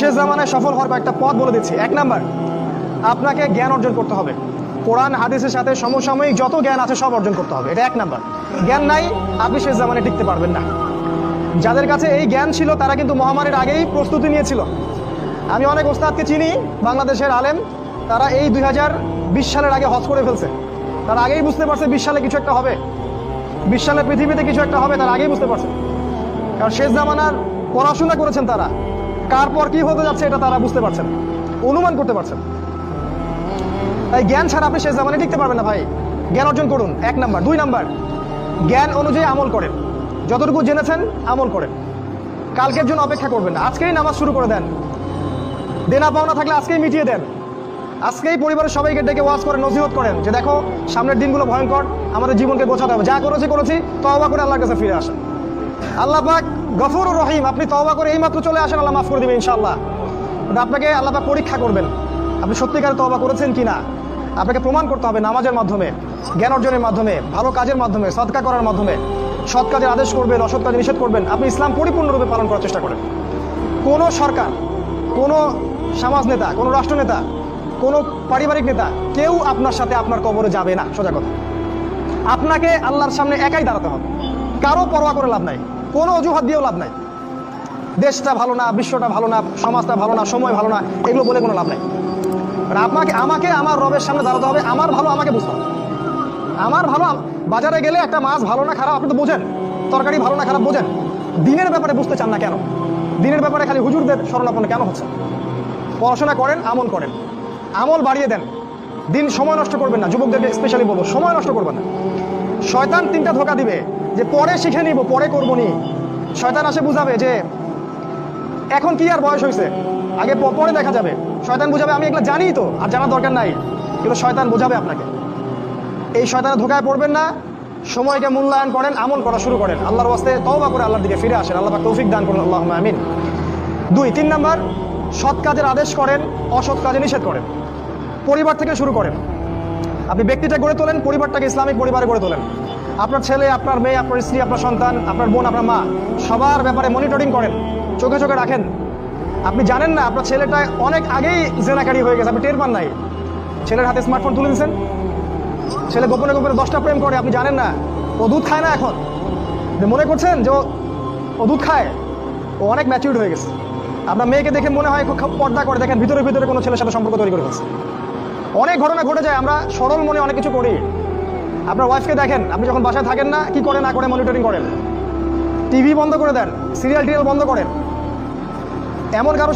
শেষ জামানায় সফল হওয়ার কয়েকটা পথ বলে দিচ্ছি। 1 নাম্বার, আপনাকে জ্ঞান অর্জন করতে হবে। কোরআন হাদিসের সাথে সমসাময়িক যত জ্ঞান আছে সব অর্জন করতে হবে, এটা 1 নাম্বার। জ্ঞান নাই, আপনি শেষ জামানায় টিকতে পারবেন না। যাদের কাছে এই জ্ঞান ছিল তারা কিন্তু মহামারীর আগেই প্রস্তুতি নিয়েছিল। আমি অনেক ওস্তাদকে চিনি, বাংলাদেশের আলেম, তারা এই 2020 সালের আগে হজ করে ফেলছে। তারা আগেই বুঝতে পারছে 20 সালে কিছু একটা হবে, 20 সালে পৃথিবীতে কিছু একটা হবে, তারা আগেই বুঝতে পারছে। কারণ শেষ জামানার পড়াশোনা করেছেন তারা, কার পর কি হতে যাচ্ছে এটা তারা বুঝতে পারছেন, অনুমান করতে পারছেন। তাই জ্ঞান ছাড়া আপনি শেষ জামানায় টিকতে পারবেন না ভাই। জ্ঞান অর্জন করুন, 1 নাম্বার। 2 নাম্বার, জ্ঞান অনুযায়ী আমল করেন। যতটুকু জেনেছেন আমল করেন, কালকের জন্য অপেক্ষা করবেন না। আজকেই নামাজ শুরু করে দেন, দেনা পাওনা থাকলে আজকেই মিটিয়ে দেন। আজকেই পরিবারের সবাইকে ডেকে ওয়াজ করেন, নসিহত করেন যে দেখো সামনের দিনগুলো ভয়ঙ্কর, আমাদের জীবনকে গোছাতে হবে, যা করেছি তওবা করে আল্লাহর কাছে ফিরে আসেন। আল্লাহ পাক গফুরুর রহিম, আপনি তওবা করে এইমাত্র চলে আসেন, আল্লাহ মাফ করে দিবেন ইনশাআল্লাহ। আপনাকে আল্লাহ পাক পরীক্ষা করবেন আপনি সত্যিকারে তওবা করেছেন কিনা। আপনাকে প্রমাণ করতে হবে নামাজের মাধ্যমে, জ্ঞান অর্জনের মাধ্যমে, ভালো কাজের মাধ্যমে, সদকা করার মাধ্যমে। সৎ কাজের আদেশ করবেন, অসৎ কাজে নিষেধ করবেন। আপনি ইসলাম পরিপূর্ণরূপে পালন করার চেষ্টা করেন। কোনো সরকার, কোনো সমাজ নেতা, কোনো রাষ্ট্রনেতা, কোনো পারিবারিক নেতা, কেউ আপনার সাথে আপনার কবরে যাবে না। সোজা কথা, আপনাকে আল্লাহর সামনে একাই দাঁড়াতে হবে। কারো পরোয়া করে লাভ নাই, কোনো অজুহাত দিয়েও লাভ নাই। দেশটা ভালো না, বিশ্বটা ভালো না, সমাজটা ভালো না, সময় ভালো না, এগুলো বলে কোনো লাভ নাই। আমাকে আমার রবের সামনে দাঁড়াতে হবে। আমার ভালো আমাকে বুঝতে হবে। আমার ভালো, বাজারে গেলে একটা মাছ ভালো না খারাপ আপনি তো বোঝেন, তরকারি ভালো না খারাপ বোঝেন। দিনের ব্যাপারে বুঝতে চান না কেন? দিনের ব্যাপারে খালি হুজুরদের শরণাপন্ন কেন হচ্ছে? পড়াশোনা করেন, আমল করেন, আমল বাড়িয়ে দেন। দিন সময় নষ্ট করবেন না। যুবকদেরকে স্পেশালি বলবো, সময় নষ্ট করবেন না। শয়তান 3টা ধোঁকা দিবে যে পরে শিখে নিব, পরে করবো নি। শয়তান আসে বুঝাবে যে এখন কি আর বয়স হয়েছে, আগে পরে দেখা যাবে। শয়তান বুঝাবে আমি এগুলো জানি তো, আর জানার দরকার নাই। এগুলো শয়তান বোঝাবে আপনাকে। এই শয়তানের ধোঁকায় পড়বেন না। সময়কে মূল্যায়ন করেন, আমল করা শুরু করেন, আল্লাহর ওয়াস্তে তওবা করে আল্লাহর দিকে ফিরে আসেন। আল্লাহ পাক তৌফিক দান করুন, আল্লাহুম্মা আমিন। 3 নাম্বার, সৎ কাজের আদেশ করেন, অসৎ কাজে নিষেধ করেন। পরিবার থেকে শুরু করেন। আপনি ব্যক্তিটা গড়ে তোলেন, পরিবারটাকে ইসলামিক পরিবারে গড়ে তোলেন। আপনার ছেলে, আপনার মেয়ে, আপনার স্ত্রী, আপনার সন্তান, আপনার বোন, আপনার মা, সবার ব্যাপারে মনিটরিং করেন, চোখে চোখে রাখেন। আপনি জানেন না আপনার ছেলেটা অনেক আগেই জেনাকারী হয়ে গেছে, আপনি টের পান নাই। ছেলের হাতে স্মার্টফোন তুলে দিয়েছেন, ছেলে গোপনে গোপনে 10টা প্রেম করে, আপনি জানেন না। ও দুধ খায় না এখন, মনে করছেন যে ও দুধ খায়, ও অনেক ম্যাচিউরড হয়ে গেছে। আপনার মেয়েকে দেখে মনে হয় খুব পর্দা করে, দেখেন ভিতরে ভিতরে কোনো ছেলের সাথে সম্পর্ক তৈরি করে ফেলছে। অনেক ঘটনা ঘটে যায়, আমরা সরল মনে অনেক কিছু করি। আপনার ওয়াইফকে দেখেন, আপনি যখন বাসায় থাকেন না, কি করে না করে মনিটরিং করেন। টিভি বন্ধ করে দেন, সিরিয়াল টিরিয়াল বন্ধ করেন। এমন কারো